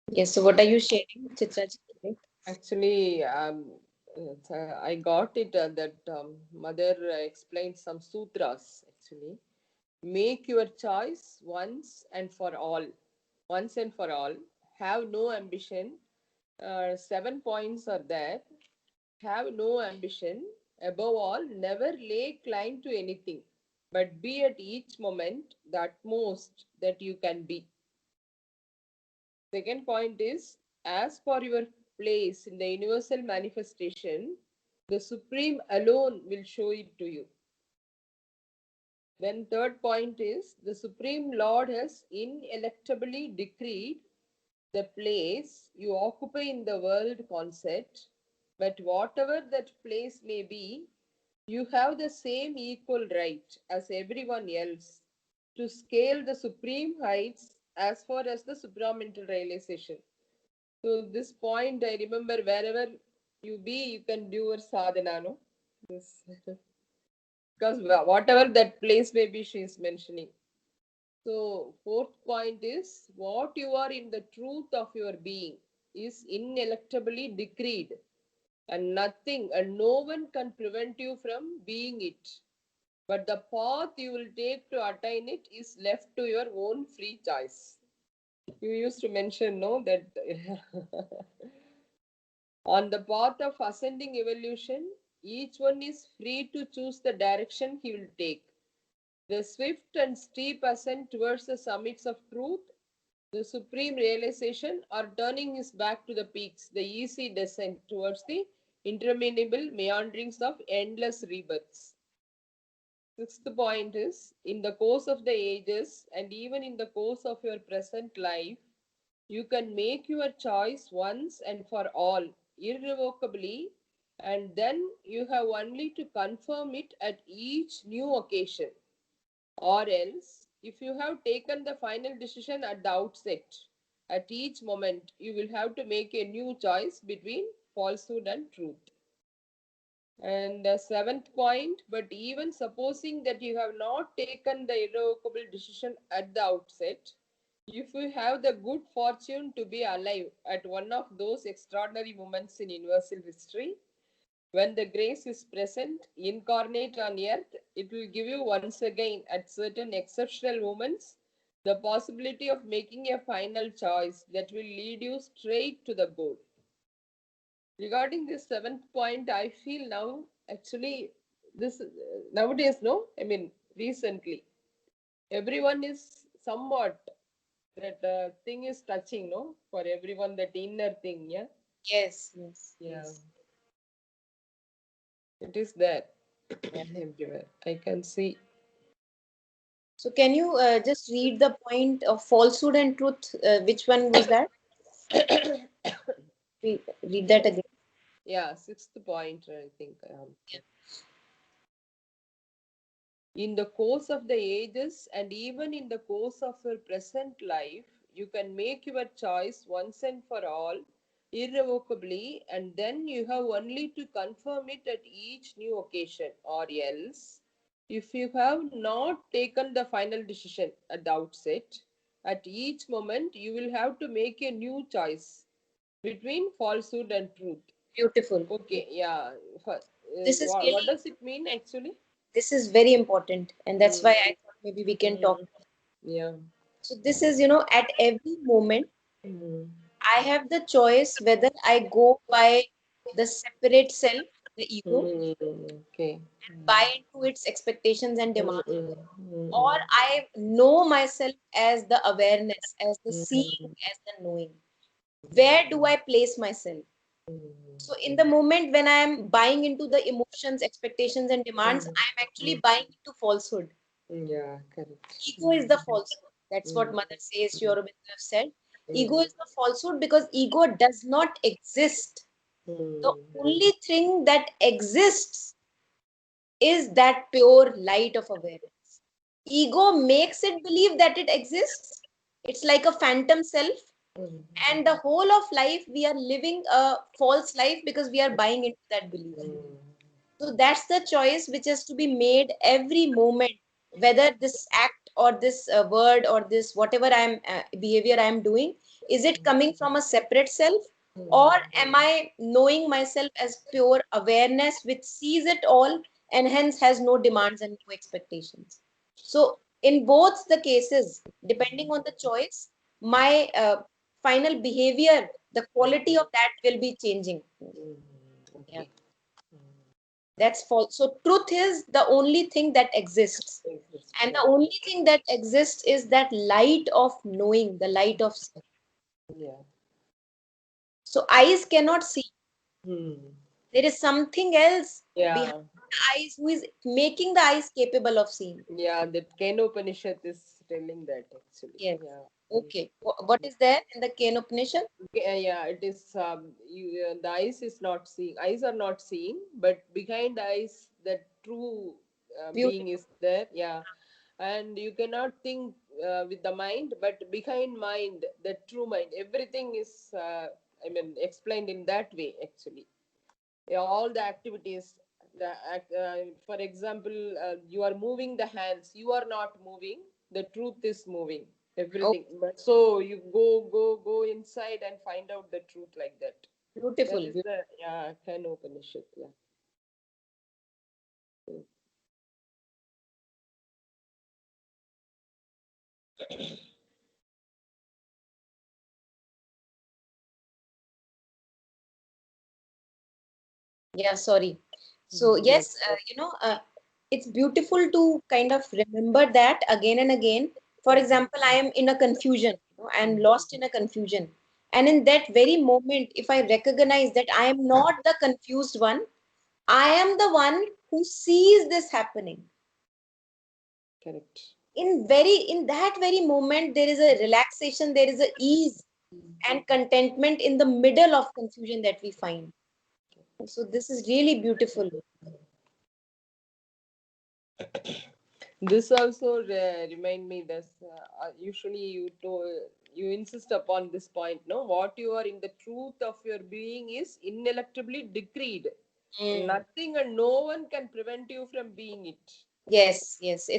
Yes. So what are you sharing, Chitra ji? Actually, I got it that mother explained some sutras. Actually, make your choice once and for all. Once and for all. Have no ambition. 7 points are there. Have no ambition. Above all, never lay claim to anything, but be at each moment the utmost that you can be. Second point is, as for your place in the universal manifestation, the Supreme alone will show it to you. Then third point is, the Supreme Lord has ineluctably decreed the place you occupy in the world concept, but whatever that place may be, you have the same equal right as everyone else to scale the supreme heights as far as the supramental realization. So this point I remember wherever you be, you can do your sadhana, no? This because whatever that place may be, she is mentioning. So fourth point is what you are in the truth of your being is ineluctably decreed, and nothing and no one can prevent you from being it. But the path you will take to attain it is left to your own free choice. You used to mention, no, that on the path of ascending evolution, each one is free to choose the direction he will take. The swift and steep ascent towards the summits of truth, the supreme realization, or turning his back to the peaks, the easy descent towards the interminable meanderings of endless rebirths. Sixth point is, in the course of the ages and even in the course of your present life, you can make your choice once and for all, irrevocably, and then you have only to confirm it at each new occasion. Or else, if you have taken the final decision at the outset, at each moment, you will have to make a new choice between falsehood and truth. And the seventh point, but even supposing that you have not taken the irrevocable decision at the outset, if you have the good fortune to be alive at one of those extraordinary moments in universal history, when the grace is present, incarnate on earth, it will give you once again, at certain exceptional moments, the possibility of making a final choice that will lead you straight to the goal. Regarding this seventh point, I feel now actually this nowadays, no, I mean recently, everyone is somewhat that thing is touching, no, for everyone that inner thing, yeah, Yes. Yes. yeah, Yes. it is there Yeah. everywhere. I can see. So can you just read the point of falsehood and truth? Which one was that? Read that again. Yeah, sixth point, I think. Yeah. In the course of the ages and even in the course of your present life, you can make your choice once and for all, irrevocably, and then you have only to confirm it at each new occasion. Or else, if you have not taken the final decision at the outset, at each moment you will have to make a new choice between falsehood and truth. Beautiful. Okay, yeah. This is What really, does it mean actually? this is very important, and that's why Mm, I thought maybe we can talk. mm, yeah. So this is, at every moment Mm, I have the choice whether I go by the separate self, the ego, okay. and buy into its expectations and Mm, demands, mm, or mm, I know myself as the awareness, as the seeing, mm, as the knowing. Where do I place myself? So, in the moment when I am buying into the emotions, expectations, and demands, mm, I am actually mm. buying into falsehood. Yeah, correct. Ego is the falsehood. That's what Mm, Mother says, Sri mm, Aurobindo have said. Ego mm, is the falsehood because ego does not exist. The mm, only thing that exists is that pure light of awareness. Ego makes it believe that it exists. It's like a phantom self. mm, And the whole of life, we are living a false life because we are buying into that belief. mm, So that's the choice which has to be made every moment, whether this act or this word or this whatever behavior I'm doing Is it coming from a separate self, or am I knowing myself as pure awareness which sees it all and hence has no demands and no expectations? So, in both the cases, depending on the choice, my final behavior, the quality of that will be changing. Yeah, Okay. that's false. So, truth is the only thing that exists. And Yeah. the only thing that exists is that light of knowing, the light of self. Yeah. So eyes cannot see. Hmm. There is something else behind Yeah. the eyes who is making the eyes capable of seeing. Yeah. That Keno Upanishad is telling that actually. Yes. Yeah. Okay. What is there in the Kane Upanishad? Yeah, it is. The eyes is not seeing. Eyes are not seeing, but behind the eyes, the true being Beautiful. is there. Yeah, and you cannot think with the mind, but behind mind, the true mind, everything is. I mean, explained in that way actually. Yeah, all the activities. For example, you are moving the hands. You are not moving. The truth is moving. Oh, Everything. But so you go inside and find out the truth like that. That beautiful. is the yeah Khan Upanishad. Yeah. Yeah, sorry. So That's yes, it's beautiful to kind of remember that again and again. For example, I am in a confusion. I am lost in a confusion. And in that very moment, if I recognize that I am not the confused one, I am the one who sees this happening. correct. In that very moment, there is a relaxation, there is a ease and contentment in the middle of confusion that we find. So this is really beautiful. This also remind me that usually you insist upon this point. No, what you are in the truth of your being is ineluctably decreed. Mm. Nothing and no one can prevent you from being it. Yes, yes.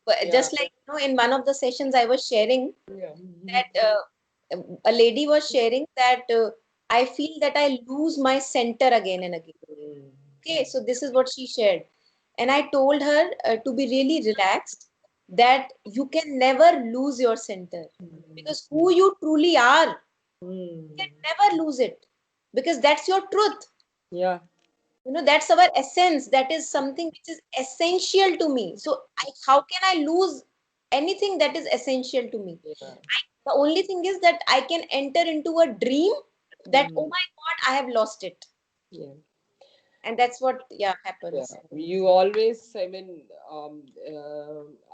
But Yeah. just like in one of the sessions I was sharing Yeah. that a lady was sharing that I feel that I lose my center again and again. Okay, so this is what she shared. And I told her to be really relaxed, that you can never lose your center, because who you truly are, you can Mm. never lose it, because that's your truth. Yeah. That's our essence. That is something which is essential to me. So how can I lose anything that is essential to me? Yeah. The only thing is that I can enter into a dream that, oh Mm. my God, I have lost it. Yeah. And that's what, yeah, Yeah. happens. You always, I mean,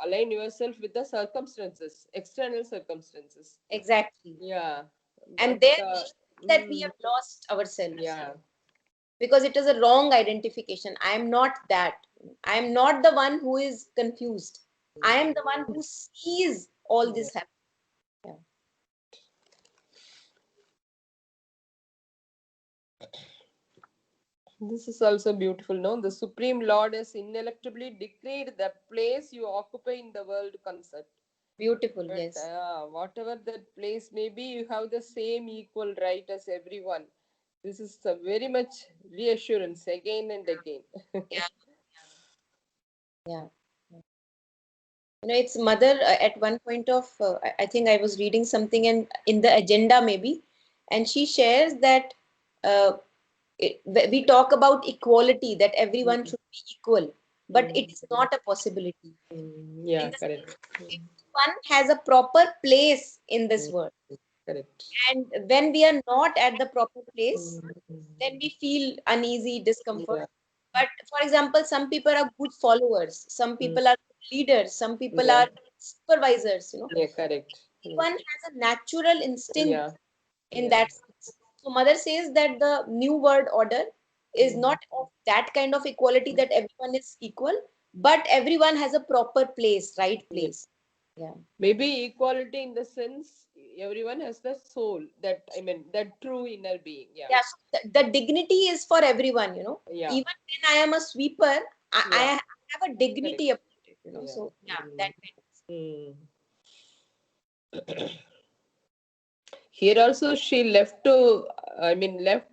align yourself with the circumstances, external circumstances. Exactly. Yeah. And But there we feel that we have lost ourselves, yeah. because it is a wrong identification. I am not that. I am not the one who is confused. I am the one who sees all Yeah. this happen. Yeah. This is also beautiful, no? The Supreme Lord has ineluctably decreed the place you occupy in the world concept. Beautiful, But yes. whatever that place may be, you have the same equal right as everyone. This is a very much reassurance again and again. Yeah, yeah. It's mother at one point of, I think I was reading something and in the agenda maybe, and she shares that uh, we talk about equality, that everyone Mm, should be equal, but it mm, is not a possibility. In yeah, the sense, correct. everyone has a proper place in this Mm, world. correct. And when we are not at the proper place, Mm, then we feel uneasy, discomfort. yeah. But for example, some people are good followers, some Mm, people are leaders, some people yeah. are supervisors. Yeah, correct. Everyone has a natural instinct Yeah. in Yeah. that sense. So mother says that the new world order is Mm, not of that kind of equality that everyone is equal, but everyone has a proper place, right yeah. place. Yeah. Maybe equality in the sense everyone has the soul, that I mean that true inner being. Yeah. Yeah, so the dignity is for everyone. Yeah. Even when I am a sweeper, I Yeah. have a dignity Correct. about it. Yeah. So yeah, that Mm, kind of. mm. Here also she left to, I mean, left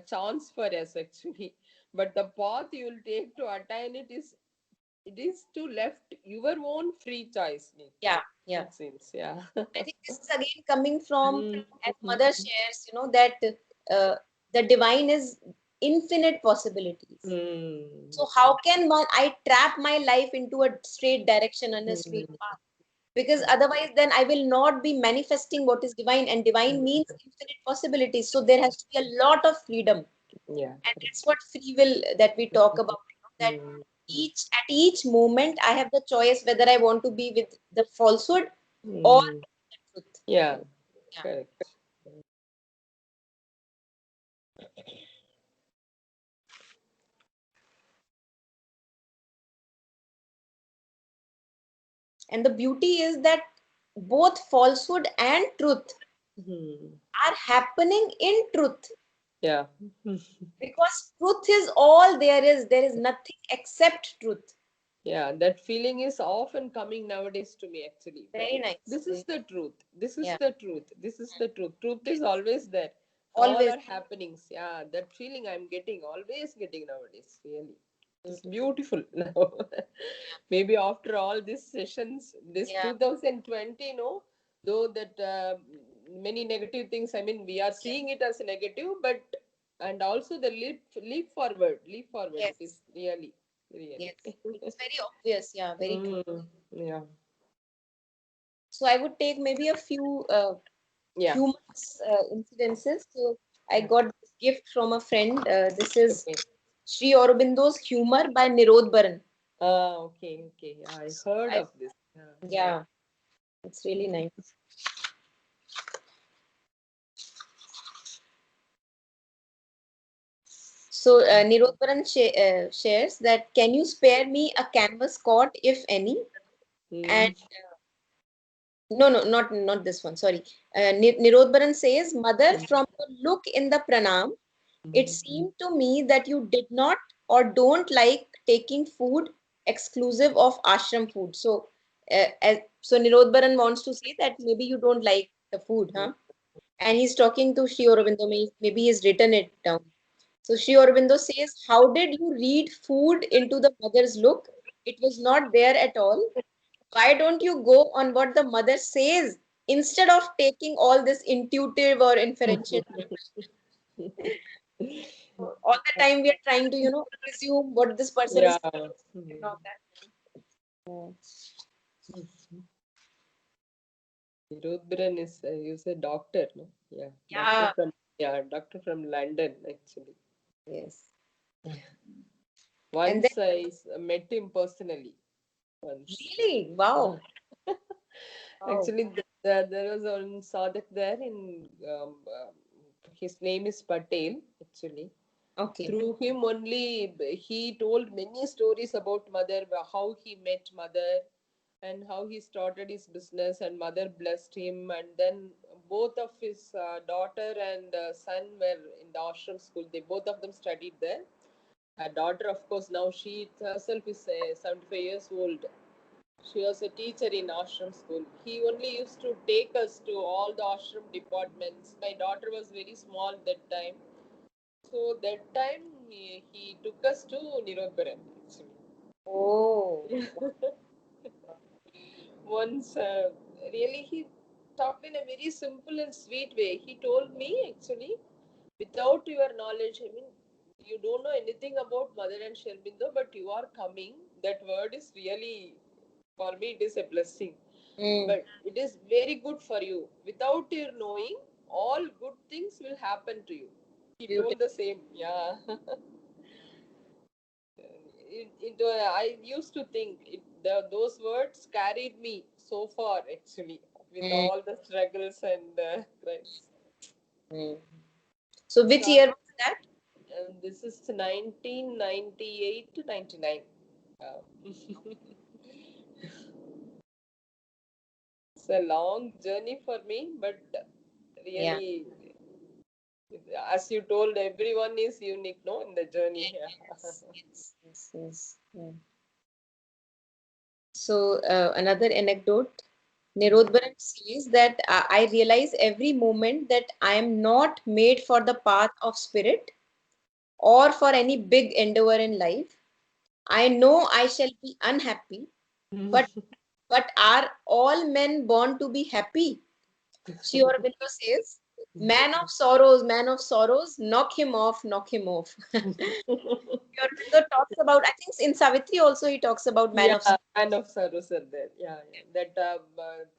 chance for us actually. But the path you will take to attain it is to left your own free choice, Yeah, yeah. it seems. Yeah. I think this is again coming from, Mm. as mother shares, that uh, the divine is infinite possibilities. Mm. So how can I trap my life into a straight direction and a straight Mm. path? Because otherwise, then I will not be manifesting what is divine, and divine Mm. means infinite possibilities. So there has to be a lot of freedom, Yeah, and correct. that's what free will that we talk about. That Mm. each moment I have the choice whether I want to be with the falsehood or Mm. the truth. Yeah, Yeah. correct. And the beauty is that both falsehood and truth Mm. are happening in truth, Yeah. because truth is all there is. There is nothing except truth. Yeah, that feeling is often coming nowadays to me actually. That Very nice. this is the truth. This is Yeah. the truth. This is the truth. Truth is Yes. always there. All Always. are happenings. Yeah, that feeling I'm getting, always getting nowadays. Really. It's Beautiful. beautiful now. Maybe after all these sessions, this Yeah. 2020, though that many negative things, I mean, we are Yes. seeing it as negative, but and also the leap forward. It Yes. is really, really. Yes. It's very obvious. Yeah. Very true. Yeah. So I would take maybe a few Yeah. humorous incidences. So I Yeah. got this gift from a friend. This is Okay. Sri Aurobindo's Humor by Nirod Baran. Okay. Okay. Yeah, I So heard of this. Yeah. yeah, it's really nice. So Nirod Baran shares that, can you spare me a canvas cot, if any? And Mm. no, no, not this one. Sorry. Nirod Baran says, Mother, from the look in the pranam, it seemed to me that you did not or don't like taking food exclusive of ashram food. So, so Nirod Baran wants to say that maybe you don't like the food, huh? And he's talking to Sri Aurobindo. Maybe he's written it down. So Sri Aurobindo says, how did you read food into the mother's look? It was not there at all. Why don't you go on what the mother says instead of taking all this intuitive or inferential? So all the time we are trying to, presume what this person is Yeah. and all that. Yeah. Rudran is a doctor, no? Yeah, Yeah. doctor from London actually. Yes. And then, Once met him personally. Once. really, wow. Wow. Actually, there was one Sadak there in his name is Patel actually. Okay. Through him only, he told many stories about mother, how he met mother, and how he started his business, and mother blessed him, and then both of his daughter and son were in the ashram school. They both of them studied there. Her daughter, of course, now she herself is 75 years old. She was a teacher in ashram school. He only used to take us to all the ashram departments. My daughter was very small that time. So that time he took us to Nirobaran Oh, actually. Once, really, he talked in a very simple and sweet way. He told me actually, without your knowledge, I mean, you don't know anything about Mother and Sherbindo, but you are coming. That word is really, for me, it is a blessing. mm, But it is very good for you. Without your knowing, all good things will happen to you. He beautiful. told the same. Yeah. I used to think those words carried me so far actually with Mm, all the struggles and crimes. mm. So which So year was that? this is 1998 to 99. It's a long journey for me, but Yeah. really, as you told, everyone is unique, no, in the journey. Yes, yes, yes, yes. Yeah. So another anecdote. Nirodharan says that I realize every moment that I am not made for the path of spirit or for any big endeavor in life. I know I shall be unhappy, but are all men born to be happy? Sri Aurobindo says, man of sorrows, knock him off, knock him off. Sri Aurobindo talks about, I think in Savitri also he talks about man Yeah, of sorrows. kind of sorrows are there. Yeah, yeah. That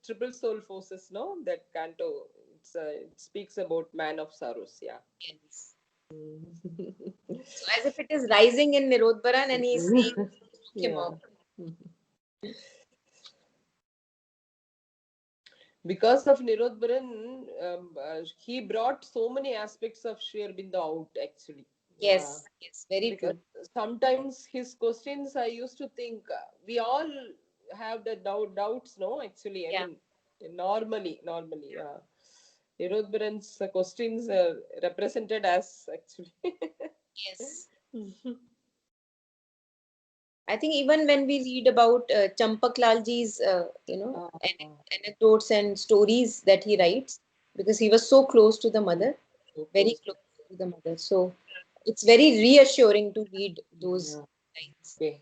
triple soul forces, no? That canto, it speaks about man of sorrows. Yeah. Yes. So as if it is rising in Nirodharan and he is saying, knock him Yeah. off. Because of Nirodharan, he brought so many aspects of Sri Aurobindo out, actually. Yeah. Yes, yes, very Because true. sometimes his questions, I used to think, we all have the doubts, no? Actually, I Yeah, mean, normally, yeah. Nirodharan's questions are represented as actually. yes. I think even when we read about Champak Lalji's, Ah, anecdotes and stories that he writes, because he was so close to the mother, so very close. close to the mother. So it's very reassuring to read those Yeah. lines. Okay.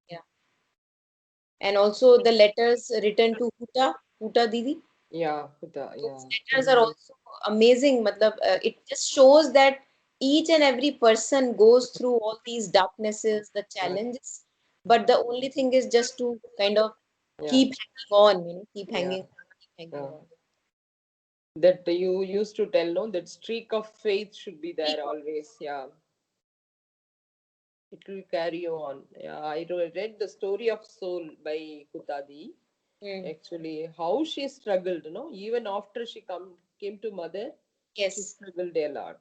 Yeah. And also the letters written to Huta Didi. Yeah, Huda, Those yeah. letters are also amazing. Matlab, it just shows that each and every person goes through all these darknesses, the Yeah. challenges, but the only thing is just to kind of Yeah. keep hanging on, keep Yeah. hanging Yeah. on. That you used to tell, no, that streak of faith should be there Keep on. always. Yeah, it will carry you on. Yeah, I read the story of soul by Hutadi. Mm, Actually, how she struggled, no, even after she came to mother, she yes. struggled a lot.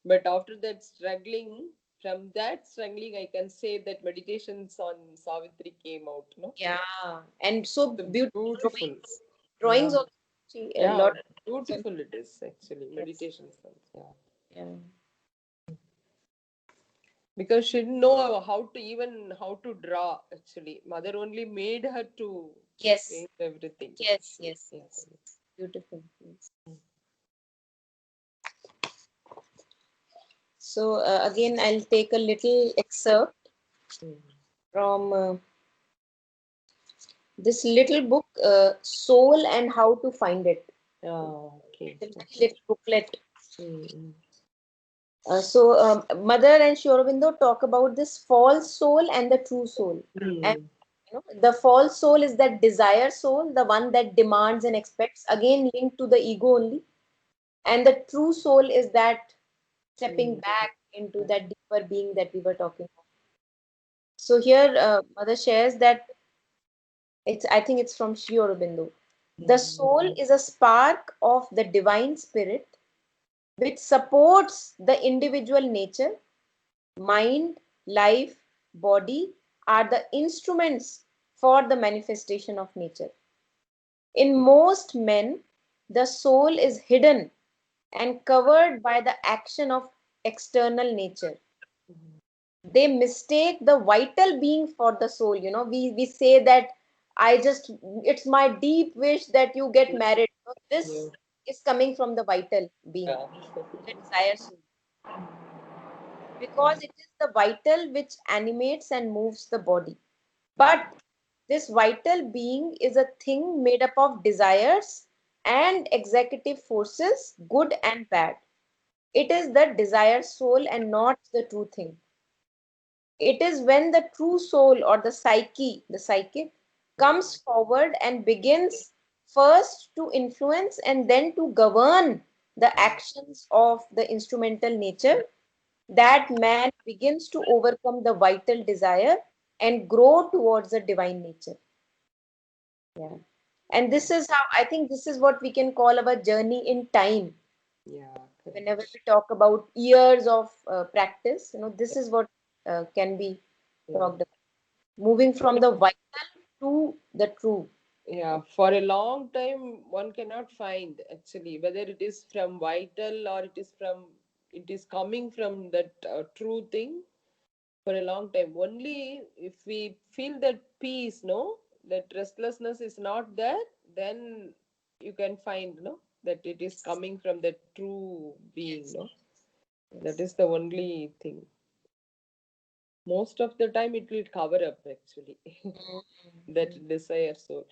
But after that struggling, from that struggling, I can say that meditations on Savitri came out. No, Yeah. And so the beautiful beautiful. drawings. Yeah, Drawings also. See, a yeah, lot of drawings beautiful it is actually yes. meditations. Yeah. Yeah. Because she didn't know how to draw actually. Mother only made her to Yes. paint everything Yes. actually. Yes. Yeah. Yes. Beautiful. Yes. So again, I'll take a little excerpt Mm. from this little book, Soul and How to Find It. Ah, okay, It's a very okay. little booklet. Mm, Mother and Sri Aurobindo talk about this false soul and the true soul. And mm, the false soul is that desire soul, the one that demands and expects, again linked to the ego only. And the true soul is that stepping mm, back into that deeper being that we were talking about. So here, Mother shares that I think it's from Sri Aurobindo. The mm, soul is a spark of the divine spirit which supports the individual nature. Mind, life, body are the instruments for the manifestation of nature. In most men, the soul is hidden and covered by the action of external nature. They mistake the vital being for the soul. We say that it's my deep wish that you get married. yeah, This is coming from the vital being, yeah. the desire soul, because it is the vital which animates and moves the body. But this vital being is a thing made up of desires and executive forces, good and bad. It is the desire soul and not the true thing. It is when the true soul or the psychic, comes forward and begins first to influence and then to govern the actions of the instrumental nature, that man begins to overcome the vital desire and grow towards the divine nature. Yeah. And this is how I think this is what we can call our journey in time. Yeah, Whenever correct. we talk about years of practice, this is what can be Yeah. talked about. Moving from the vital to the true. Yeah, for a long time, one cannot find actually whether it is from vital or it is coming from that true thing for a long time. Only if we feel that peace, no, that restlessness is not there, then you can find, no, that it is Yes. coming from the true being, Yes. no. That Yes. is the only thing. Most of the time it will cover up actually. Mm-hmm. That desire soul.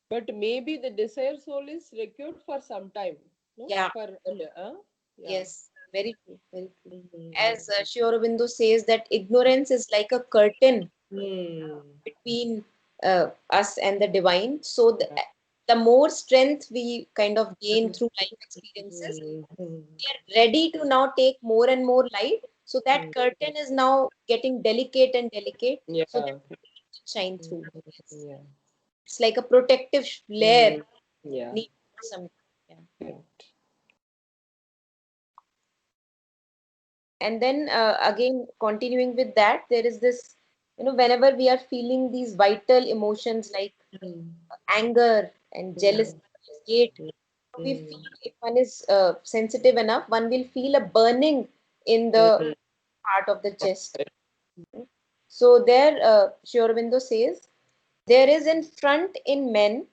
But maybe the desire soul is secured for some time, no? Yeah. For yeah. Yes. Very true. Very true. Mm-hmm. As Sri Aurobindo says that ignorance is like a curtain Hmm. between us and the divine. So Yeah. the more strength we kind of gain through life experiences, Mm-hmm. we are ready to now take more and more light. So that curtain is now getting delicate so that Yeah. it can shine through. Yes. Yeah. It's like a protective layer Mm. Yeah. need some. Yeah. Correct. And then again, continuing with that, there is this, whenever we are feeling these vital emotions like Mm. anger and jealousy, Mm. hate, we Mm. feel if one is sensitive enough, one will feel a burning in the Mm. part of the chest. So there, Sri Aurobindo says, there is in front in men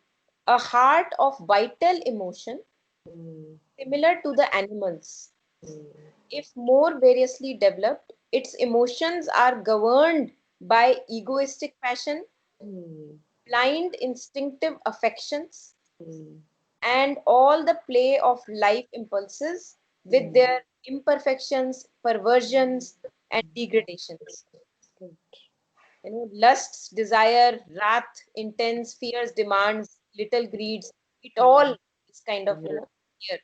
a heart of vital emotion Mm. similar to the animals. Mm. If more variously developed, its emotions are governed by egoistic passion, Mm. blind instinctive affections, Mm. and all the play of life impulses with Mm. their imperfections, perversions, and degradations. Correct. Lusts, desire, wrath, intense fears, demands, little greeds, it Mm. all is kind of, Yeah. here.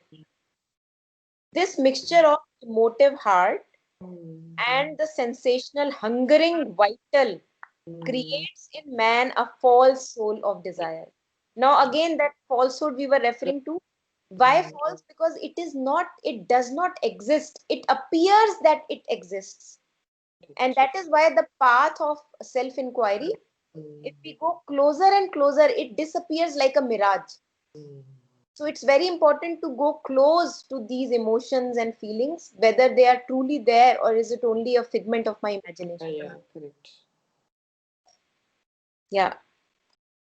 This mixture of emotive heart Mm. and the sensational hungering vital Mm. creates in man a false soul of desire. Now again that falsehood we were referring to. Why Mm. false? Because it does not exist. It appears that it exists. And Correct. that is why the path of self-inquiry, if Mm. we go closer and closer, it disappears like a mirage. Mm. So it's very important to go close to these emotions and feelings, whether they are truly there or is it only a figment of my imagination. Yeah, correct. Yeah.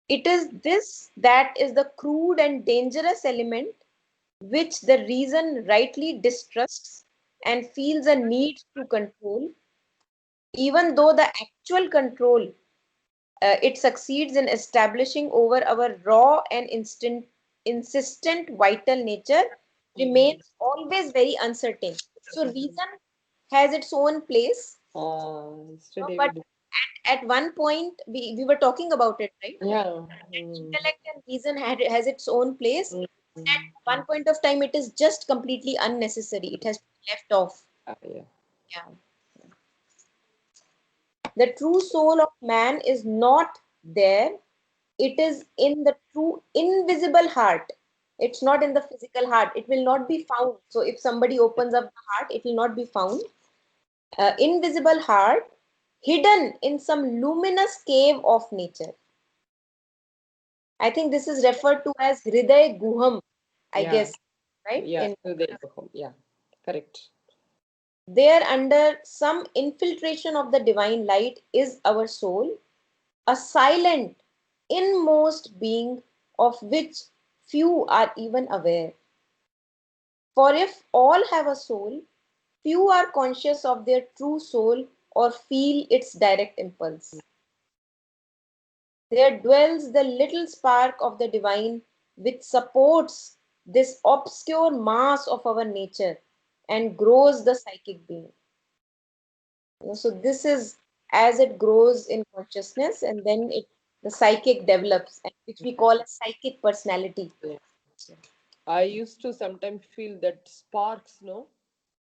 It is this that is the crude and dangerous element which the reason rightly distrusts and feels a need to control, even though the actual control it succeeds in establishing over our raw and insistent vital nature Mm. remains always very uncertain. So reason has its own place, Yesterday we but did. at one point we were talking about it, right? Yeah. That Mm. intellect and reason has its own place. At Mm. one point of time, it is just completely unnecessary. It has to be left off. Yeah. Yeah. The true soul of man is not there. It is in the true invisible heart. It's not in the physical heart. It will not be found. So if somebody opens up the heart, it will not be found. Invisible heart hidden in some luminous cave of nature. I think this is referred to as Hriday Guham, I Yeah. guess, right? Yeah. So there you go. Yeah. Correct. There, under some infiltration of the divine light, is our soul, a silent, inmost being of which few are even aware. For if all have a soul, few are conscious of their true soul or feel its direct impulse. There dwells the little spark of the divine which supports this obscure mass of our nature and grows the psychic being. So this is as it grows in consciousness, and then the psychic develops, and which we call a psychic personality. Yeah. I used to sometimes feel that sparks, no?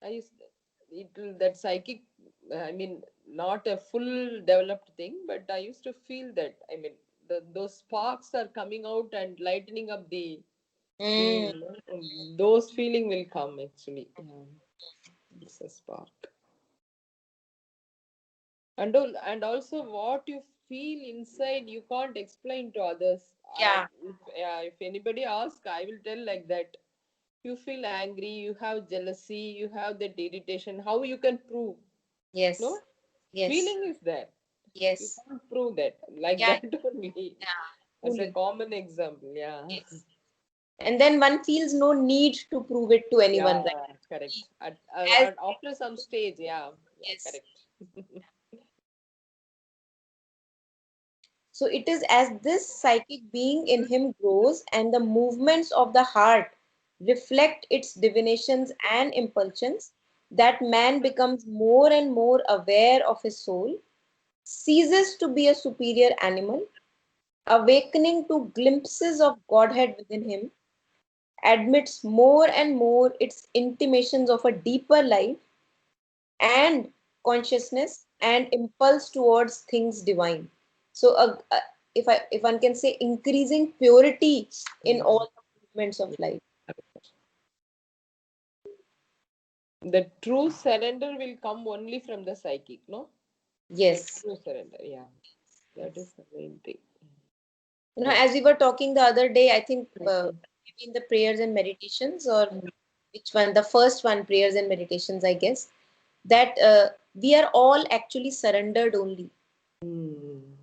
I used that psychic, I mean, not a full developed thing, but I used to feel that. I mean, those sparks are coming out and lightening up the Mm, scene. No? And those feeling will come actually. Yeah, it's a spark. And also what you feel inside, you can't explain to others. yeah, If anybody asks, I will tell like that. You feel angry, you have jealousy, you have that irritation. How you can prove? No, yes, yes, feeling is there. You yes, can't prove that like yeah, that only. yeah. As a truly. common example, yeah. Yes. And then one feels no need to prove it to anyone, right? Yeah, correct. As After some stage, yeah, yeah, yes. correct. So it is as this psychic being in him grows and the movements of the heart reflect its divinations and impulsions that man becomes more and more aware of his soul, ceases to be a superior animal, awakening to glimpses of Godhead within him, admits more and more its intimations of a deeper life and consciousness and impulse towards things divine. So, if one can say, increasing purity in Mm, all the movements of yeah. life. The true surrender will come only from the psychic, no? Yes. True surrender, yeah. That Yes. is the main thing. As we were talking the other day, I think Mm, maybe in the prayers and meditations, or which one, the first one, prayers and meditations, I guess, that we are all actually surrendered only. mm.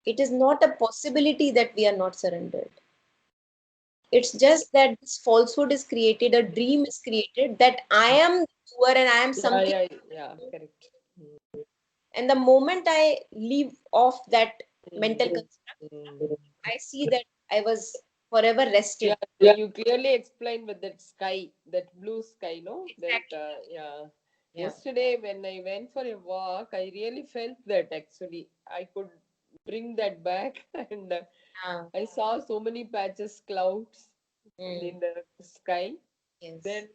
It is not a possibility that we are not surrendered. It's just that this falsehood is created, a dream is created that I am the doer and I am Yeah, something. yeah, yeah, correct. And the moment I leave off that mental Mm, construct, mm. I see that I was forever Yeah, rested. you clearly explained with that sky, that blue sky, no? That, Exactly. yeah. Yeah. Yesterday, when I went for a walk, I really felt that actually. I could bring that back, and Ah, I saw so many patches, clouds mm, in the sky. yes. Then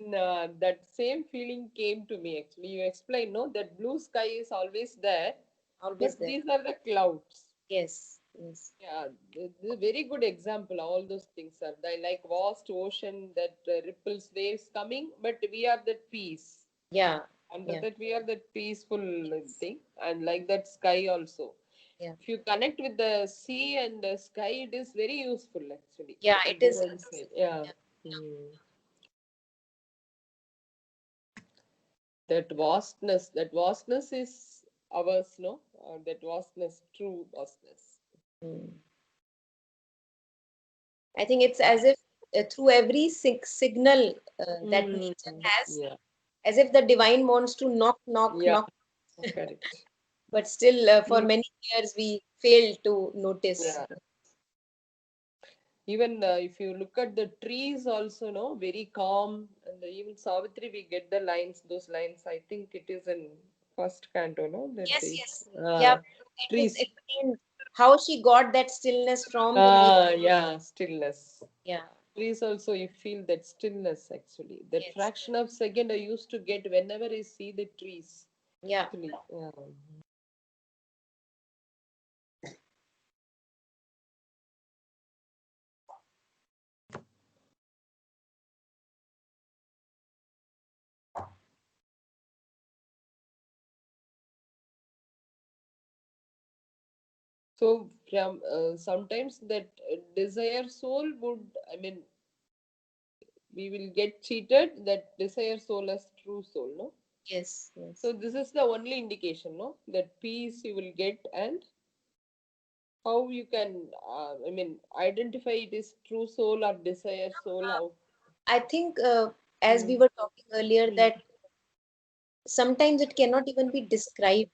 that same feeling came to me actually. You explained, no? That blue sky is always there, Always but there. these are the clouds. Yes. Yes. Yeah, the very good example. All those things are they like vast ocean that ripples waves coming, but we are that peace. Yeah. Under Yeah. that, we are that peaceful Yes. thing, and like that sky also. Yeah. If you connect with the sea and the sky, it is very useful actually Yeah. to It go is. inside. Yeah. Yeah. Mm. That vastness is ours, no? That vastness, true vastness. Mm. I think it's as if through every signal that Mm. nature has, Yeah. as if the divine wants to knock, knock, Yeah. knock, Correct. but still for E- many years we fail to notice. Yeah. Even if you look at the trees also, no, very calm. And even Savitri, we get the lines, those lines. I think it is in first canto, no? That Yes, is yes. Yeah, it is trees. explained how she got that stillness from the nature. Yeah, stillness. Yeah, Trees also, you feel that stillness actually. That yes. fraction of second I used to get whenever I see the trees. Yeah. Actually, yeah. So from sometimes that desire soul would, I mean, we will get cheated. That desire soul as true soul, no? Yes, yes. So this is the only indication, no? That peace you will get, and how you can, I mean, identify it is true soul or desire soul. How? I think as we Mm. were talking earlier, Mm. that sometimes it cannot even be described.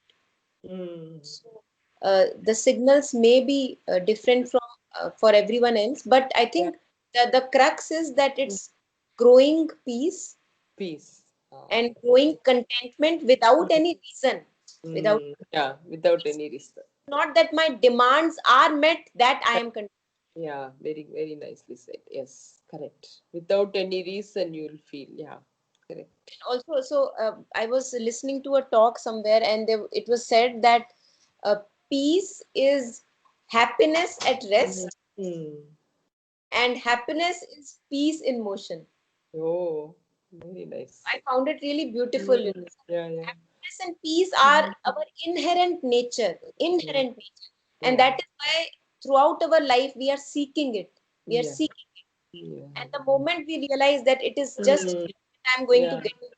Mm. So the signals may be different from for everyone else, but I Yeah. think the crux is that it's growing peace Peace. and growing contentment without any reason. Without, Yeah, without it's any reason. not that my demands are met, that I am content. Yeah, very, very nicely said. Yes, correct. Without any reason, you'll feel. Yeah, correct. Also, so I was listening to a talk somewhere, and it was said that uh, peace is happiness at rest, Mm. and happiness is peace in motion. Oh, very nice. I found it really beautiful. Yeah, yeah. Happiness and peace are our Mm. inherent nature, and Yeah, that is why throughout our life we are seeking it. We are yeah, seeking, yeah. and the moment we realize that it is just Mm. I'm going to Yeah, get it,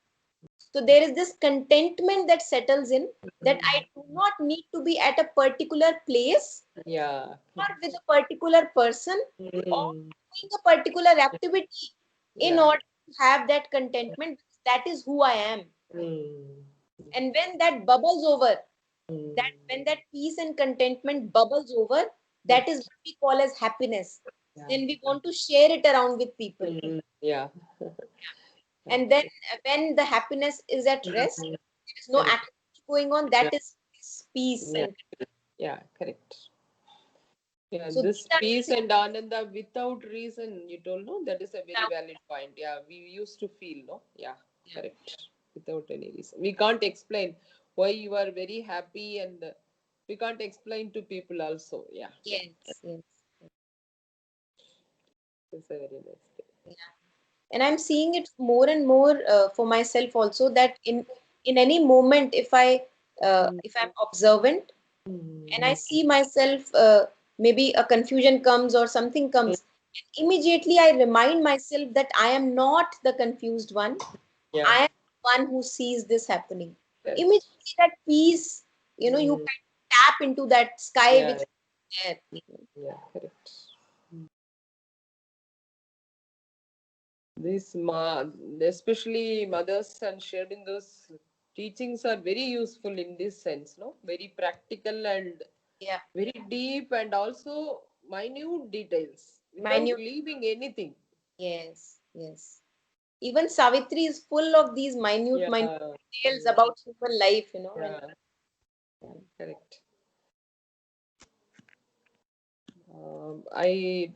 So there is this contentment that settles in, that I do not need to be at a particular place Yeah. or with a particular person or Mm. doing a particular activity in Yeah. order to have that contentment. That is who I am. Mm. And when that bubbles over, that Mm. when that peace and contentment bubbles over, that is Correct. what we call as happiness. Yeah. Then we want to share it around with people. Mm. Yeah. Yeah. And then when the happiness is at rest, Mm. there is no Correct. activity going on, Yeah. that is peace. Yeah. And Yeah. Correct. Yeah, so this these are the peace things and ananda without reason, you told, no? That is a very that, valid point. Yeah, we used to feel, no? Yeah, yeah. correct. Without any reason. We can't explain why you are very happy, and we can't explain to people also. Yeah, Yes, yes. it's a very nice thing. Yeah. And I'm seeing it more and more for myself also, that in any moment, if I'm observant and I Mm. see myself, maybe a confusion comes or something Mm. comes, immediately I remind myself that I am not the confused one. Yeah, I am the one who sees this happening. correct. Immediately that peace, you Mm. can tap into that sky which Yeah, is there. yeah, correct. These especially mothers and shared in those teachings are very useful in this sense, no? Very practical and Yeah, very deep, and also minute details without minute. leaving anything. Yes, yes. Even Savitri is full of these Yeah, minute details mm, about human life. And yeah, correct. I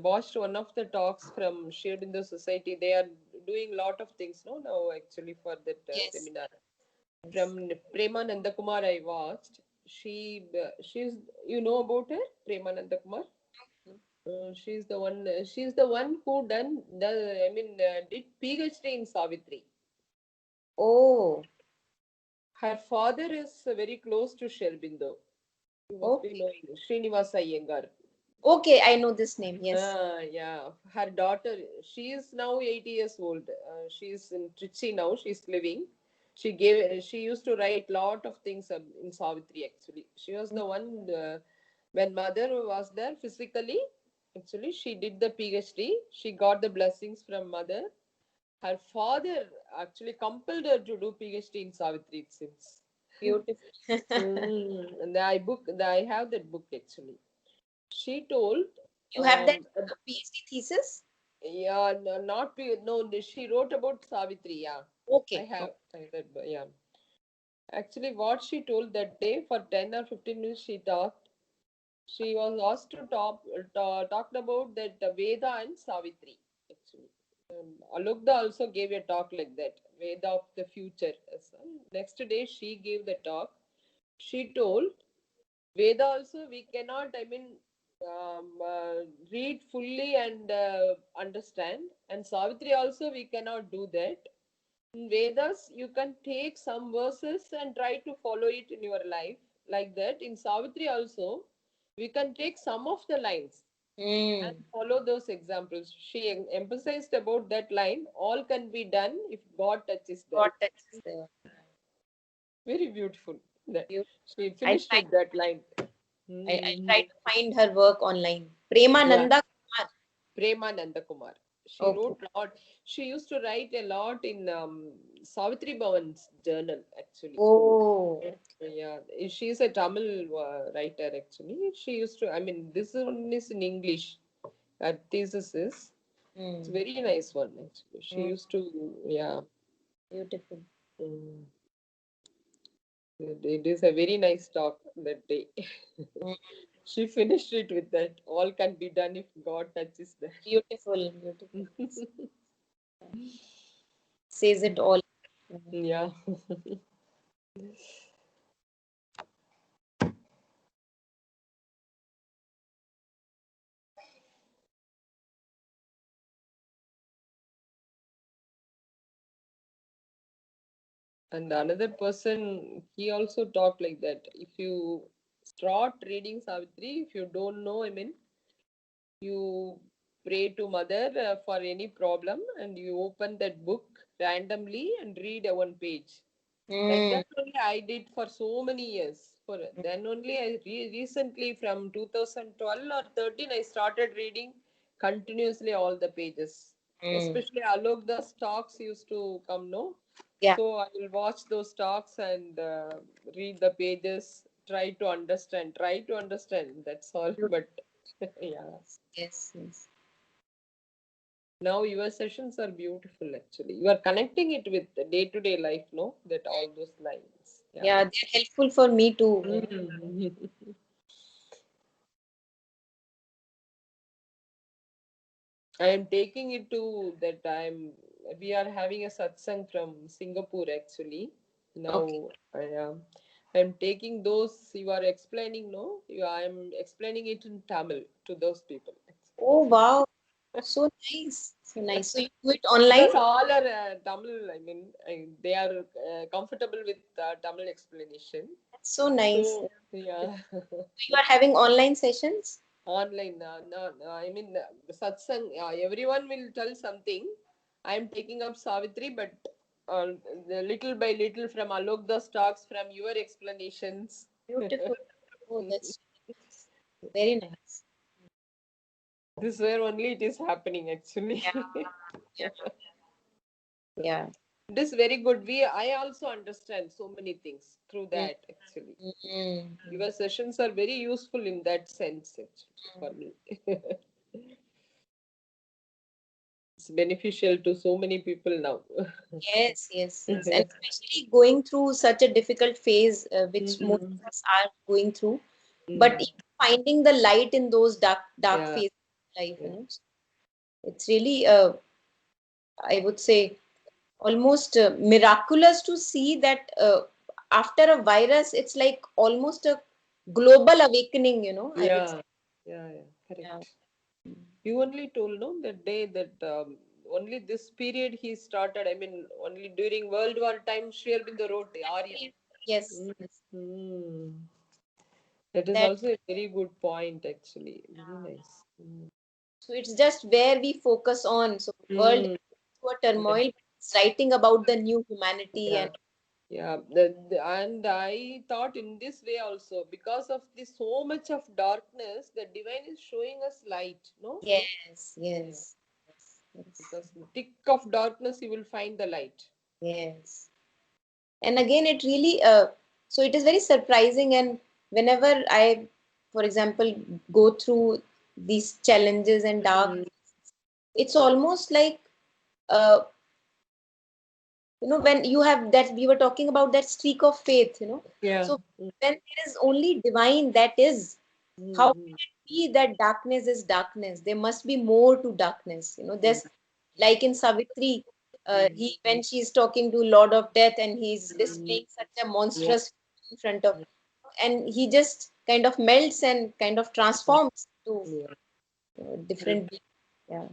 watched one of the talks from Shared in the Society. They are doing lot of things, no, now actually for that yes, seminar. yes. From Prema Nandakumar, I watched. She's, you know about her, Prema Nandakumar. She's the one who done the, I mean, did PhD in Savitri. Oh, Her father is very close to Sherbindo. You must be okay. knowing Srinivasa Iyengar. Okay, I know this name. Yes. Yeah. Her daughter, she is now 80 years old. She's in Trichy now. She's living. She used to write lot of things in Savitri actually. She was the one, when mother was there physically. Actually, she did the PhD. She got the blessings from mother. Her father actually compelled her to do PhD in Savitri, it seems. Beautiful. And I have that book actually. She told, You have that uh, PhD thesis? yeah, no, not no, she wrote about Savitri. Yeah, I Okay. have, I read, yeah. Actually, what she told that day for 10 or 15 minutes, she talked. She was asked to talked about that Veda and Savitri. Actually, Alugda also gave a talk like that, Veda of the future. So, next day, she gave the talk. She told Veda also we cannot, I mean, read fully and understand. And Savitri also we cannot do that. In Vedas, you can take some verses and try to follow it in your life like that. In Savitri also, we can take some of the lines and Mm. follow those examples. She emphasized about that line, all can be done if God touches them. Got that. uh, Very beautiful. That Beautiful. she I'll finished try. with that line. I'll Hmm. try to find her work online. Prema Yeah. Nanda Kumar. Prema Nandakumar. She Okay. wrote a lot. She used to write a lot in Savitri Bhavan's journal, actually. Oh. Yeah, she is a Tamil writer, actually. She used to, I mean, this one is in English. Her thesis is, it's a Mm. very nice one, actually. She Mm. used to, yeah. Beautiful. mm, it is a very nice talk that day. Mm. She finished it with that. All can be done if God touches them. Beautiful. Beautiful. Says it all. Mm. Yeah. And another person, he also talked like that. If you start reading Savitri, if you don't know, I mean, you pray to Mother for any problem and you open that book randomly and read a one page. Like Mm, that only I did for so many years. For then only I recently from 2012 or 13 I started reading continuously all the pages. mm. Especially Alok the stocks used to come, no? Yeah. So I will watch those talks and read the pages, try to understand, try to understand. That's all. But yeah, Yes, yes. now your sessions are beautiful actually. You are connecting it with the day-to-day life, no? That all those lines. Yeah. Yeah, they're helpful for me too. Mhm. I am taking it to that we are having a satsang from Singapore actually. Okay. Now I am taking those you are explaining, no? I am explaining it in Tamil to those people. Oh, wow. So nice. So nice. So you do it online? Because all are Tamil, I mean, they are comfortable with Tamil explanation. That's so nice. So, yeah. You are having online sessions? Online, no, I mean, satsang, everyone will tell something. I am taking up Savitri, but uh, the little by little from Alok Das talks, from your explanations. Beautiful. Oh, that's very nice. This is where only it is happening actually. Yeah, yeah, yeah. It is very good. I also understand so many things through Mm, that actually. mm, Your sessions are very useful in that sense actually mm. for me. It's beneficial to so many people now. Yes, yes, yes. And especially going through such a difficult phase, which most Mhm. of us are going through, but Mm. even finding the light in those dark Yeah, phases of life, yeah, it's really, I would say, almost miraculous to see that after a virus, it's like almost a global awakening, I would say. yeah, yeah, Yeah. correct. You only told no that day that only this period he started. I mean, only during World War time, Sri Aurobindo wrote Arya. Yes, Mm. yes. Mm. That is That also a very good point, actually. Very nice. Mm. so it's just where we focus on. So world Mm. is through a Yeah, turmoil, but it's writing about the new humanity yeah, and yeah. And I thought in this way also, because of this so much of darkness, the divine is showing us light, no? yes, Yeah. yes, yes, yes, Because in the thick of darkness, you will find the light. yes. And again, it really so it is very surprising. And whenever I, for example, go through these challenges and dark, Mm. it's almost like uh, when you have that we were talking about that streak of faith, Yeah. so when there is only divine, that is how Mm-hmm. can it be that darkness is darkness? There must be more to darkness. There's like in Savitri, he when she's talking to Lord of Death and he's displaying such a Yeah. monstrous in front of, and he just kind of melts and kind of transforms to Yeah. different being. Yeah,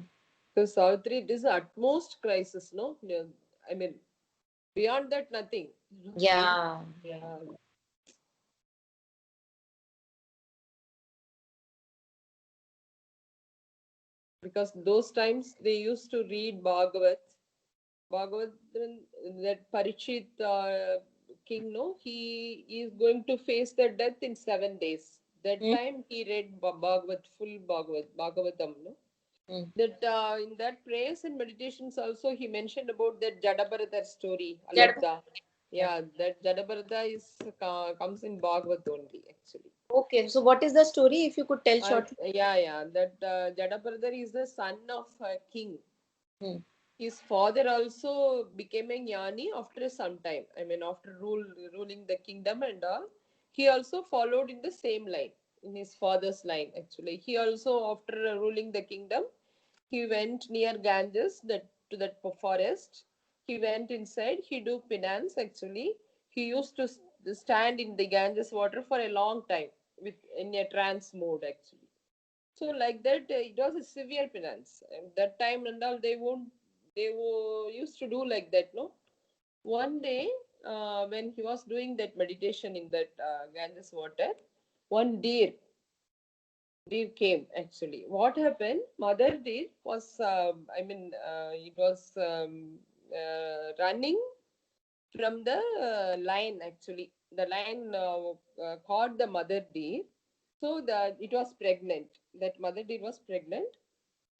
Because Savitri, it is the utmost crisis, no? Yeah. I mean, beyond that, nothing. yeah, yeah. Yeah. Because those times they used to read Bhagavat. Bhagavat, that Parikshit king, no, he is going to face the death in 7 days. That Mm, time he read Bhagavat, full Bhagavatam, no? mm. That in that prayers and meditations also he mentioned about that Jadabharatha story, Jad- Alokda. yeah. Yeah, that Jadabharatha is comes in Bhagavat only actually. Okay, so what is the story? If you could tell shortly. Yeah. That Jadabharatha is the son of a king. Hmm. His father also became a jnani after some time. I mean, after ruling the kingdom and all, he also followed in the same line, in his father's line. Actually, he also after ruling the kingdom, he went near Ganges, to that forest. He went inside. He do penance. Actually, he used to stand in the Ganges water for a long time with in a trance mode. Actually, so like that, it was a severe penance. And that time and all, they were used to do like that, no? One day, when he was doing that meditation in that Ganges water, one deer came actually. What happened? Mother deer was, it was running from the lion. Actually, the lion caught the mother deer, so that it was pregnant. That mother deer was pregnant,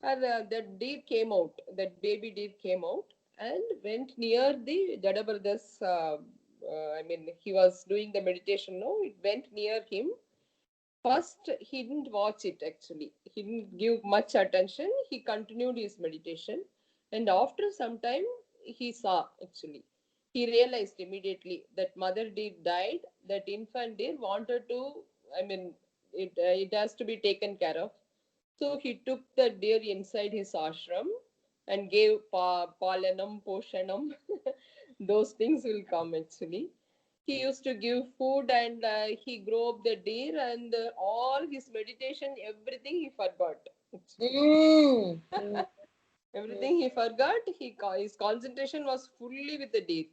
and that deer came out. That baby deer came out and went near the Jada brothers. I mean, he was doing the meditation. No, it went near him. First, he didn't watch it actually. He didn't give much attention. He continued his meditation. And after some time, he saw actually. He realized immediately that mother deer died. That infant deer wanted to, I mean, it has to be taken care of. So he took the deer inside his ashram and gave palanam, poshanam. Those things will come actually. He used to give food and he grew up the deer and all his meditation, everything he forgot. Actually. Mm. Mm. Everything he forgot. His concentration was fully with the deer.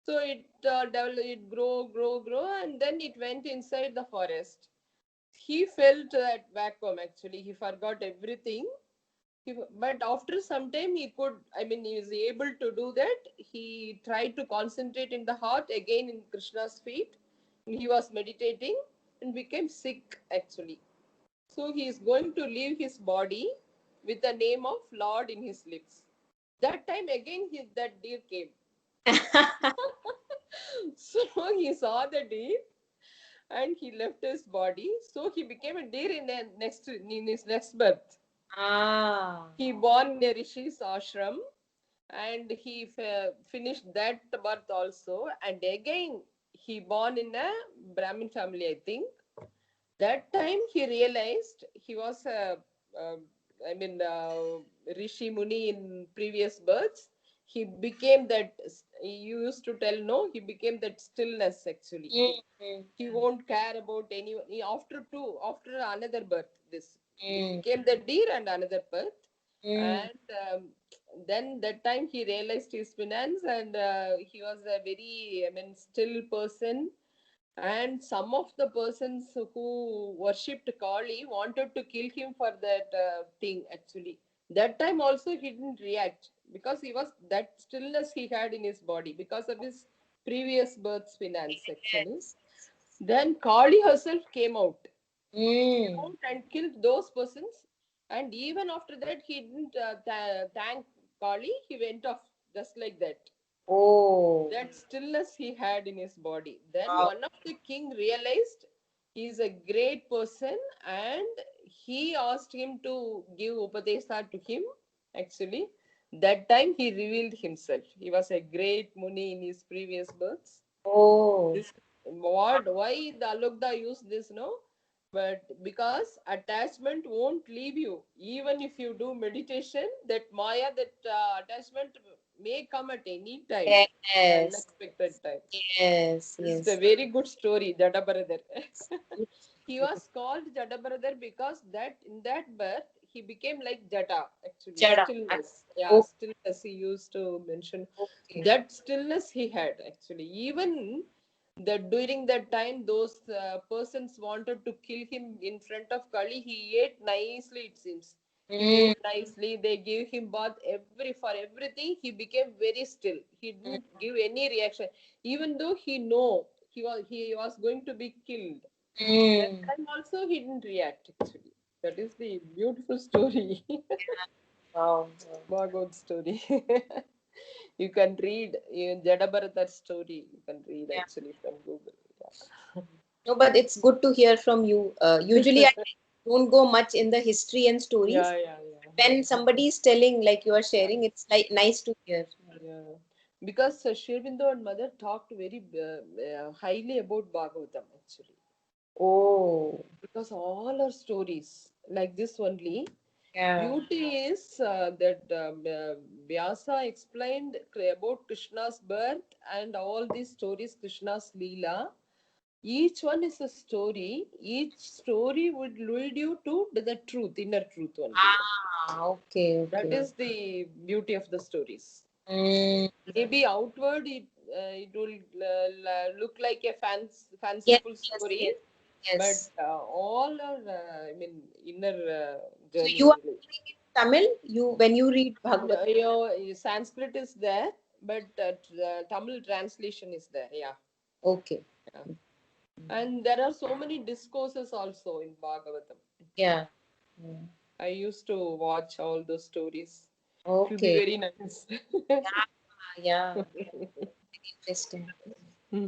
So it developed, it grow, and then it went inside the forest. He felt that vacuum actually. He forgot everything. But after some time, he could, I mean, he was able to do that. He tried to concentrate in the heart again in Krishna's feet. He was meditating and became sick actually. So he is going to leave his body with the name of Lord in his lips. That time again, that deer came. So he saw the deer and he left his body. So he became a deer in his next birth. Ah. He born in a Rishi's ashram and he finished that birth also. And again, he born in a Brahmin family, I think. That time he realized he was a I mean, Rishi Muni in previous births. He became that, you used to tell, no, he became that stillness actually. Mm. He won't care about anyone. After another birth, this Mm. became the deer and another birth. Mm. And then that time he realized his finance and he was a very, I mean, still person. And some of the persons who worshipped Kali wanted to kill him for that thing actually. That time also he didn't react because he was that stillness he had in his body because of his previous birth's finance actually. Yes. Then Kali herself came Mm. out and killed those persons. And even after that, he didn't thank Kali. He went off just like that. Oh. That stillness he had in his body. Then Wow. one of the king realized he is a great person, and he asked him to give upadesa to him. Actually, that time he revealed himself. He was a great Muni in his previous births. Oh. This what why the Alugda used this, no? But because attachment won't leave you even if you do meditation, that Maya, that attachment may come at any time, Yes. unexpected time. Yes. This is a Yes. very good story, Jada brother. He Beautiful. was called Jada brother because that in that birth he became like Jada actually, Jada. stillness. Yeah, Oh, stillness he used to mention. okay. That stillness he had actually. Even that during that time, those persons wanted to kill him in front of Kali. He ate nicely, it seems. He Mm. ate nicely. They gave him bath for everything. He became very still. He Mm. didn't give any reaction, even though he know he was going to be killed. That Mm. time also he didn't react. Actually, that is the beautiful story. Wow. Bhagavad story. You can read in Jadabharata's story. You can read Yeah. actually from Google. No, but it's good to hear from you. Usually, I Yeah. don't go much in the history and stories. Yeah, yeah, yeah, When somebody is telling, like you are sharing, it's like nice to hear. yeah. Because Sri Aurobindo and mother talked very highly about Bhagavatam actually. Oh, Because all our stories like this only, yeah. beauty is that Vyasa explained about Krishna's birth and all these stories, Krishna's Leela. Each one is a story. Each story would lead you to the truth, inner truth only. Ah, okay, That okay. is the beauty of the stories. Mm. Maybe outward it will look like a Yes, fanciful yes, story, yes, but yes. all are I mean inner So journey you are only. Tamil? When you read Bhagavad? Sanskrit is there, but the Tamil translation is there. Yeah. Okay. Yeah. And there are so many discourses also in Bhagavatam. Yeah. Mm. I used to watch all those stories. It will be Okay. very nice. Yeah. Interesting. Hmm.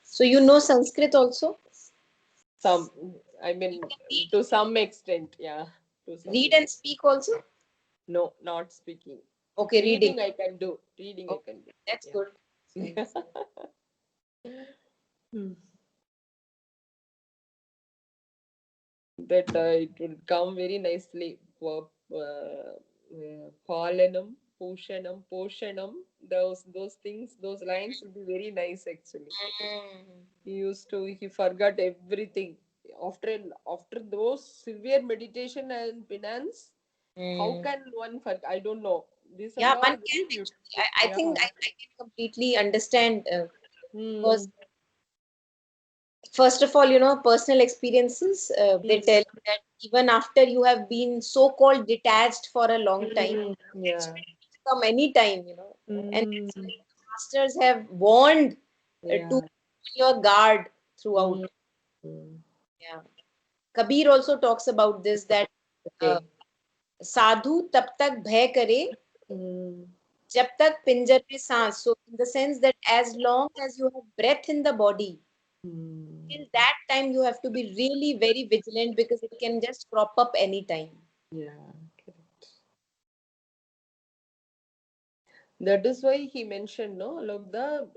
So you know Sanskrit also? Some, I mean, to some extent, yeah. To some Read and extent. speak also? No, not speaking. Okay, reading. Reading I can do. Reading I Okay, can do. that's good. Yeah. Nice. Hmm. That it will come very nicely. Palanam, Poshanam. Those things, those lines will be very nice actually. Mm. He forgot everything. After those severe meditation and penance, how Mm. can one forget? I don't know. These are Yeah, one all can very actually. beautiful. I think Yeah. I can completely understand because Hmm. first of all, personal experiences, they Hmm. tell you that even after you have been so-called detached for a long time, Hmm. Yeah. attachment will come anytime, and Hmm. that's why the masters have warned to Yeah. be on your guard throughout. Hmm. Hmm. Yeah. Kabir also talks about this that uh, Okay. साधु तब तक भय करे Hmm. जब तक पिंजर में सांस. So in the sense that as long as you have breath in the body, Hmm. till that time you have to be really very vigilant because it can just crop up anytime. Yeah. Correct. That is why he mentioned, no, Alokda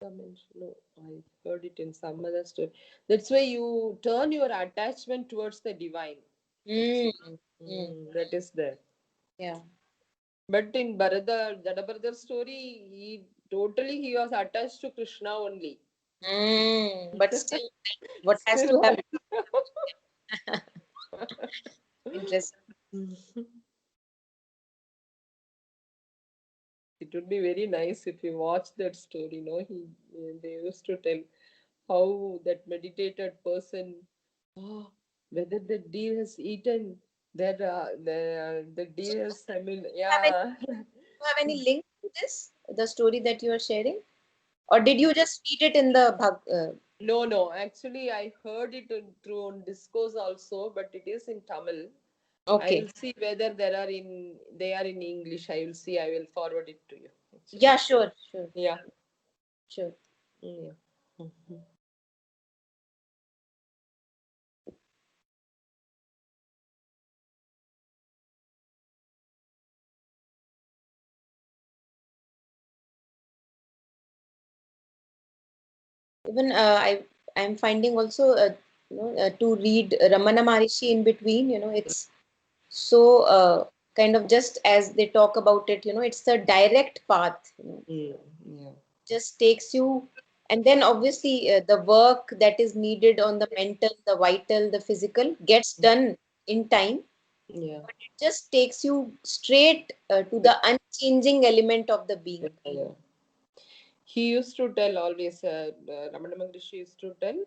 mentioned, no, I heard it in some other story. That's why you turn your attachment towards the divine, Mm, actually. mm, That is there. yeah. But in Jadabarada's story, he was attached to Krishna only. But still, what has Still. to happen? Interesting. It would be very nice if you watch that story. No, they used to tell how that meditated person, oh, whether the deer has eaten that the So, deer has, I mean, have any, yeah. you have any link to this, the story that you are sharing, or did you just read it in the No, no. Actually, I heard it through on discourse also, but it is in Tamil. I Okay. will see whether they are in English. I will see. I will forward it to you. Actually, Yeah, sure, sure, yeah. sure. Yeah. Mhm. Even I'm finding also to read Ramana Maharishi in between. It's so kind of just as they talk about it. It's the direct path. Mm, yeah. Just takes you, and then obviously the work that is needed on the mental, the vital, the physical gets done in time, Yeah. but it just takes you straight to the unchanging element of the being. Yeah. Yeah. He used to tell always, Ramana Maharishi used to tell,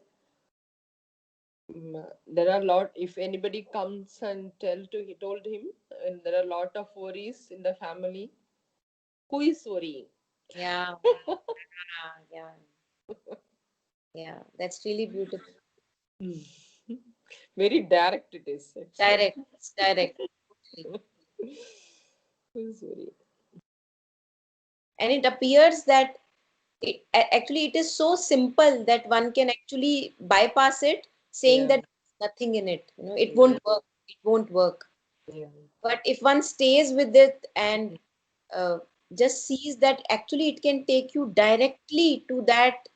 there are a lot, if anybody comes and he told him, and there are a lot of worries in the family, who is worrying? Yeah, yeah, yeah. That's really beautiful. Very direct it is, actually. Direct. It's direct. Totally. Who is worrying? And it appears that actually it is so simple that one can actually bypass it, saying Yeah. that there's nothing in it. It Yeah. won't work. It won't work. Yeah. But if one stays with it and uh, just sees that actually it can take you directly to that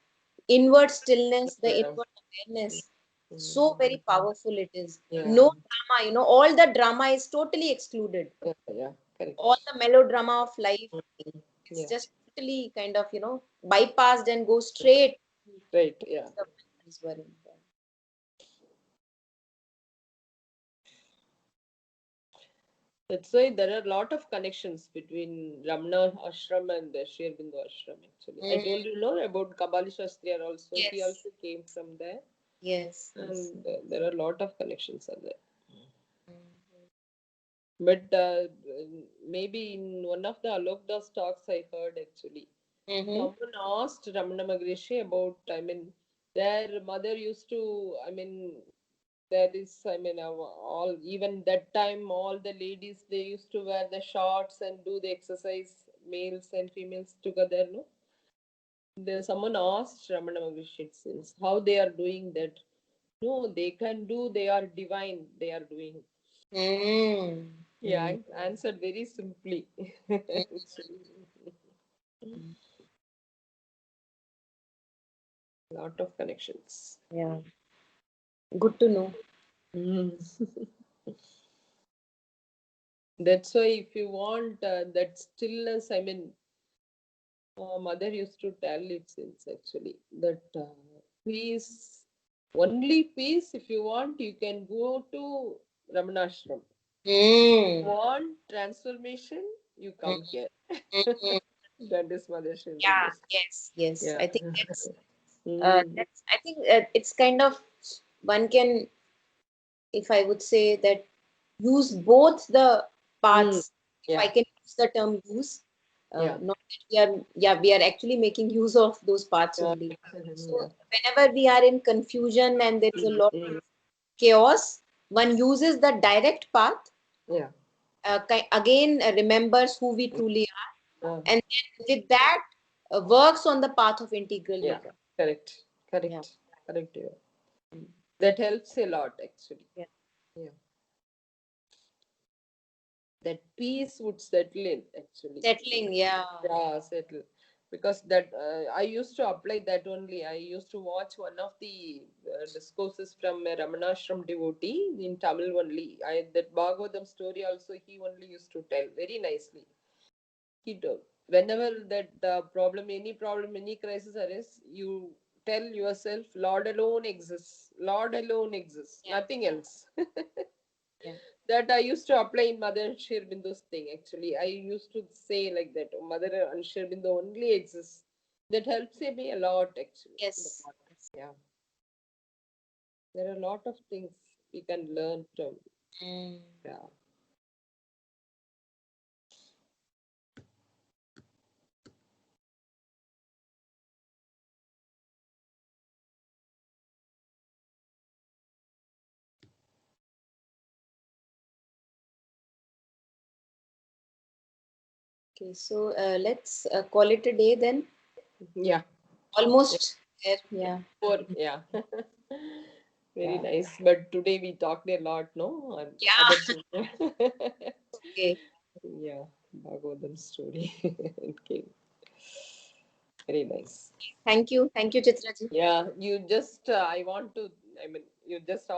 inward stillness, the Yeah. inward awareness, so Mm. very powerful it is. Yeah. No drama, all the drama is totally excluded. Yeah. Yeah. All Correct. the melodrama of life, Mm. it's Yeah. just totally kind of, bypassed and go straight to Right. Yeah. the one's worry. That's why there are a lot of connections between Ramana Ashram and the Sri Aurobindo Ashram. Actually, I Mm, told you know about Kabali Shastriya also. He yes, also came from there, yes, yes. and there are a lot of connections are there. Mm. But maybe in one of the Alokdas talks I heard actually, Mm-hmm. someone asked Ramana Maharishi about, I mean, their mother used to, I mean, there is, I mean, all, even that time, all the ladies, they used to wear the shorts and do the exercise, males and females together, no? Someone asked Ramana Maharishi since how they are doing that. No, they can do, they are divine, they are doing. Yeah, Mm-hmm. I answered very simply. Lot of connections. Yeah, good to know. Mm. That's why if you want that stillness, I mean, mother used to tell it since actually that peace, only peace. If you want, you can go to Ramanashram. Mm. Want transformation, you come here. Mm-hmm. That is Mother Yeah, Shindu's. yes, yes. Yeah. I think Mm. that's I think it's kind of one can, if I would say that, use both the Mm. paths, if I Yeah. can use the term use, Yeah. not that we are, yeah, we are actually making use of those paths Yeah. only. So Yeah. whenever we are in confusion and there is a Mm. lot of Mm. chaos, one uses the direct path, Yeah. again remembers who we truly are, Uh, and then with that works on the path of integral yeah. yoga. Correct. Yeah. Correct. Correct. Yeah. Mm. That helps a lot actually. Yeah. Yeah. That peace would settle in actually. Settling, yeah. Yeah, settle. Because that I used to apply that only. I used to watch one of the discourses from a Ramanashram devotee in Tamil only. That Bhagavatam story also he only used to tell very nicely. He told whenever that problem, any problem, any crisis arises, you tell yourself, Lord alone exists. Lord alone exists. Yeah. Nothing else. Yeah. That I used to apply in Mother Shirbindu's thing. Actually, I used to say like that. Mother and Shirbindu only exists. That helps me a lot. Actually, Yes. Yes. yeah, there are a lot of things we can learn from. Mm. Yeah. Okay, so let's call it a day then. Yeah. Yeah. Almost there. Yeah. Yeah. Very Yeah. nice. But today we talked a lot, no? On other Yeah. things. Okay. Yeah. Bhagavatam story. Okay. Very nice. Thank you. Thank you, Chitraji. Yeah. You just, I want to, I mean, you just